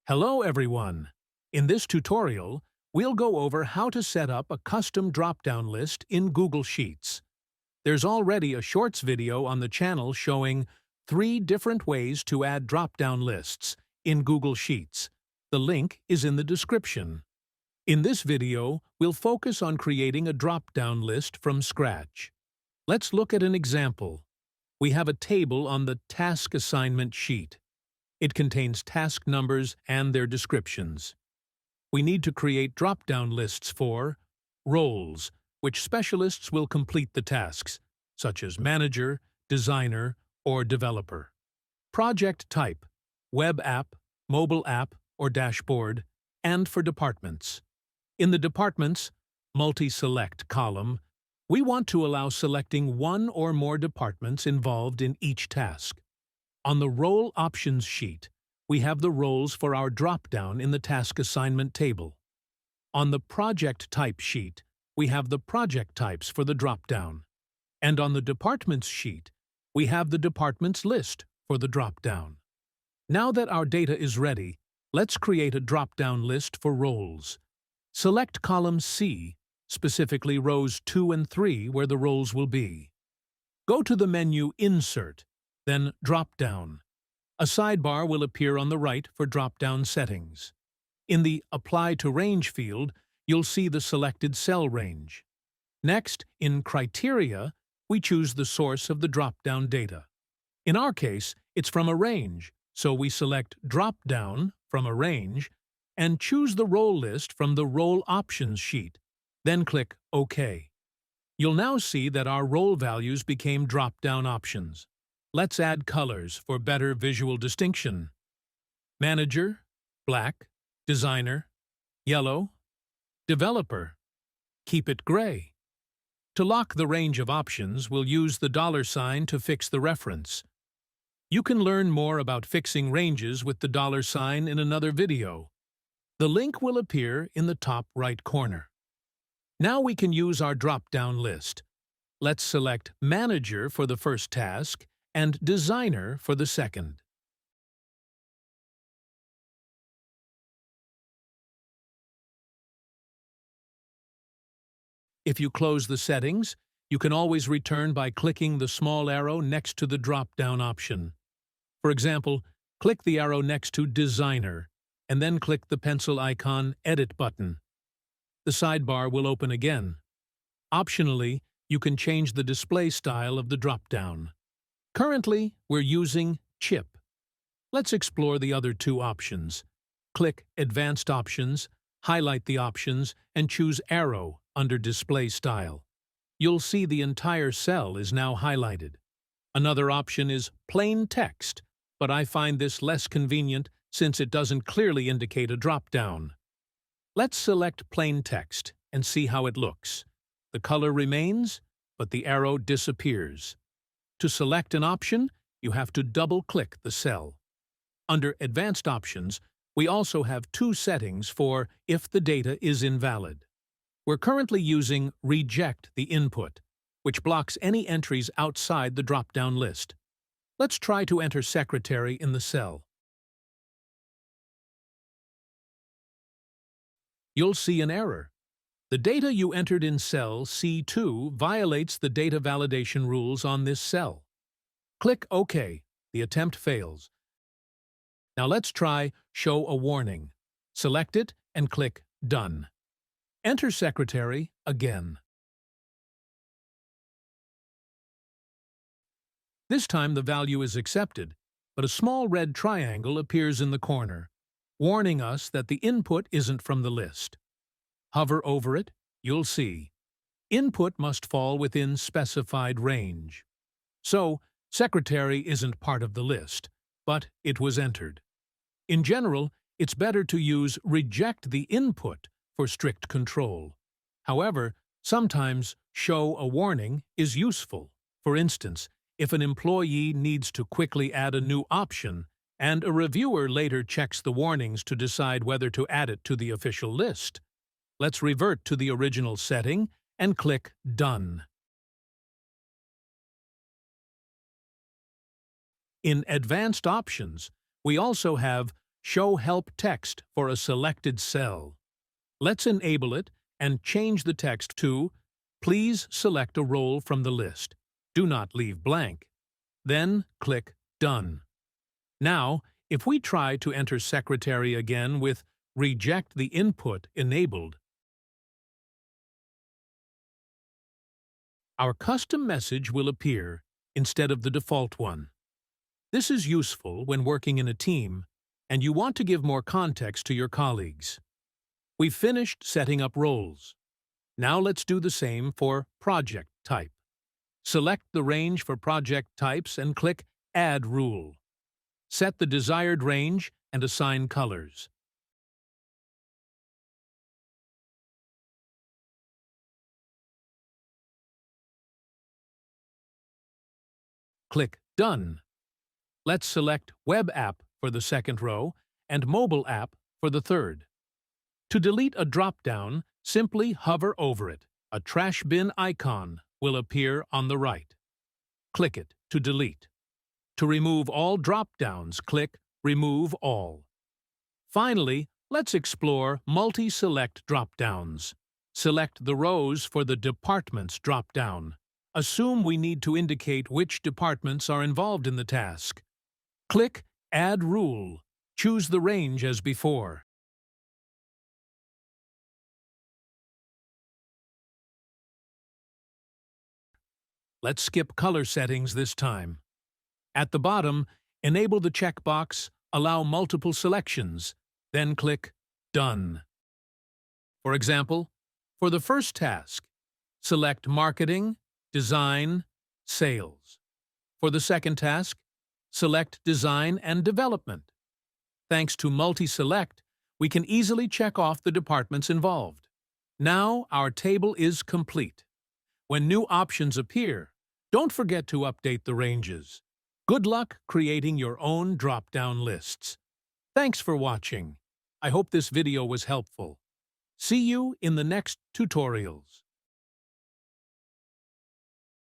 Hello everyone! In this tutorial, we'll go over how to set up a custom drop-down list in Google Sheets. There's already a Shorts video on the channel showing 3 different ways to add drop-down lists in Google Sheets. The link is in the description. In this video, we'll focus on creating a drop-down list from scratch. Let's look at an example. We have a table on the Task Assignment sheet. It contains task numbers and their descriptions. We need to create drop-down lists for roles, which specialists will complete the tasks, such as manager, designer, or developer. Project type, web app, mobile app, or dashboard, and for departments. In the Departments Multi-Select column, we want to allow selecting one or more departments involved in each task. On the Role Options sheet, we have the roles for our drop-down in the Task Assignment table. On the Project Type sheet, we have the project types for the drop-down. And on the Departments sheet, we have the departments list for the drop-down. Now that our data is ready, let's create a drop-down list for roles. Select column C, specifically rows 2 and 3 where the roles will be. Go to the menu Insert, then Drop-Down. A sidebar will appear on the right for drop-down settings. In the Apply to Range field, you'll see the selected cell range. Next, in Criteria, we choose the source of the drop-down data. In our case, it's from a range, so we select Drop-Down from a range and choose the role list from the Role Options sheet. Then click OK. You'll now see that our role values became drop-down options. Let's add colors for better visual distinction. Manager, black. Designer, yellow. Developer, keep it gray. To lock the range of options, we'll use the $sign to fix the reference. You can learn more about fixing ranges with the $sign in another video. The link will appear in the top right corner. Now we can use our drop-down list. Let's select Manager for the first task and Designer for the second. If you close the settings, you can always return by clicking the small arrow next to the drop-down option. For example, click the arrow next to Designer, and then click the pencil icon Edit button. The sidebar will open again. Optionally, you can change the display style of the drop-down. Currently, we're using Chip. Let's explore the other 2 options. Click Advanced Options, highlight the options, and choose Arrow under Display Style. You'll see the entire cell is now highlighted. Another option is Plain Text, but I find this less convenient since it doesn't clearly indicate a drop-down. Let's select Plain Text and see how it looks. The color remains, but the arrow disappears. To select an option, you have to double-click the cell. Under Advanced Options, we also have 2 settings for if the data is invalid. We're currently using Reject the Input, which blocks any entries outside the drop-down list. Let's try to enter Secretary in the cell. You'll see an error. The data you entered in cell C2 violates the data validation rules on this cell. Click OK. The attempt fails. Now let's try Show a Warning. Select it and click Done. Enter Secretary again. This time the value is accepted, but a small red triangle appears in the corner, warning us that the input isn't from the list. Hover over it, you'll see. Input must fall within specified range. So, Secretary isn't part of the list, but it was entered. In general, it's better to use Reject the Input for strict control. However, sometimes Show a Warning is useful. For instance, if an employee needs to quickly add a new option, and a reviewer later checks the warnings to decide whether to add it to the official list. Let's revert to the original setting and click Done. In Advanced Options, we also have Show help text for a selected cell. Let's enable it and change the text to "Please select a role from the list. Do not leave blank." Then click Done. Now, if we try to enter secretary again with "Reject the input" enabled, our custom message will appear instead of the default one. This is useful when working in a team and you want to give more context to your colleagues. We've finished setting up roles. Now let's do the same for project type. Select the range for project types and click Add Rule. Set the desired range and assign colors. Click Done. Let's select Web App for the second row and Mobile App for the third. To delete a drop-down, simply hover over it. A trash bin icon will appear on the right. Click it to delete. To remove all drop-downs, click Remove All. Finally, let's explore multi-select drop-downs. Select the rows for the Departments drop-down. Assume we need to indicate which departments are involved in the task. Click Add Rule. Choose the range as before. Let's skip color settings this time. At the bottom, enable the checkbox Allow multiple selections, then click Done. For example, for the first task, select Marketing, Design, Sales. For the second task, select Design and Development. Thanks to multi-select, we can easily check off the departments involved. Now our table is complete. When new options appear, don't forget to update the ranges. Good luck creating your own drop-down lists. Thanks for watching. I hope this video was helpful. See you in the next tutorials.